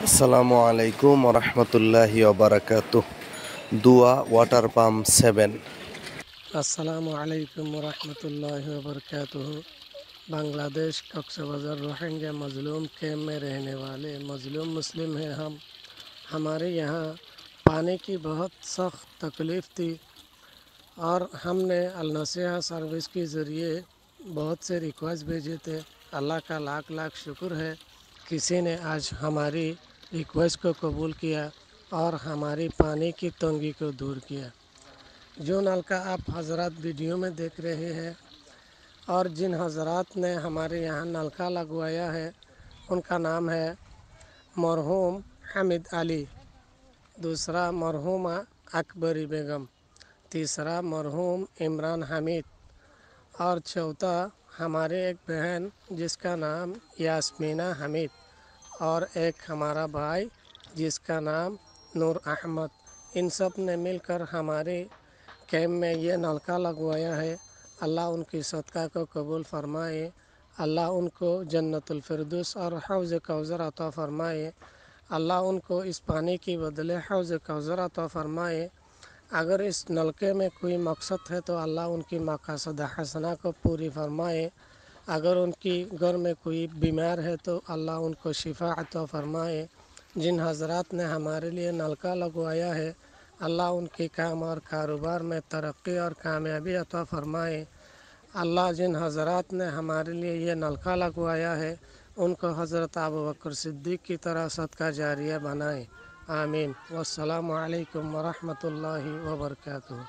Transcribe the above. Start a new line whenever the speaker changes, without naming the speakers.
আসসালামু আলাইকুম রহমতুল্লাহি ওবরাকাতুহ। দুয়া ওয়াটার পাম্প 7।
अस्सलामु अलैकुम वरहमतुल्लाहि वबरकातुहू। बांग्लादेश कक्सबाजार रोहिंग्या मजलूम कैम्प में रहने वाले मजलूम मुस्लिम हैं हम। हमारे यहाँ पानी की बहुत सख्त तकलीफ़ थी और हमने अल नसीहा सर्विस के ज़रिए बहुत से रिक्वेस्ट भेजे थे। अल्लाह का लाख लाख शुक्र है, किसी ने आज हमारी रिक्वेस्ट को कबूल किया और हमारी पानी की तंगी को दूर किया। जो नलका आप हजरत वीडियो में देख रहे हैं और जिन हजरात ने हमारे यहाँ नलका लगवाया है उनका नाम है मरहूम हामिद अली, दूसरा मरहूमा अकबरी बेगम, तीसरा मरहूम इमरान हामिद और चौथा हमारे एक बहन जिसका नाम यास्मीना हामिद और एक हमारा भाई जिसका नाम नूर अहमद। इन सब ने मिलकर हमारे कैम्प में ये नलका लगवाया है। अल्लाह उनकी सदका को कबूल फरमाए, अल्लाह उनको जन्नतुल फिरदौस और हौज़ कौसर अता फरमाए, अल्लाह उनको इस पानी की बदले हौज़ कौसर अता फरमाए। अगर इस नलके में कोई मकसद है तो अल्लाह उनकी मकासद हसना को पूरी फरमाए। अगर उनकी घर में कोई बीमार है तो अल्लाह उनको शिफा अता फरमाए। जिन हजरात ने हमारे लिए नलका लगवाया है अल्लाह उनके काम और कारोबार में तरक्की और कामयाबी अता फरमाए। अल्लाह जिन हजरात ने हमारे लिए ये नलका लगवाया है उनको हज़रत अबू बकर सिद्दीक़ की तरह सदका जारिया बनाए। आमीन। वस्सलामु अलैकुम वरहमतुल्लाहि वबरकातुहू।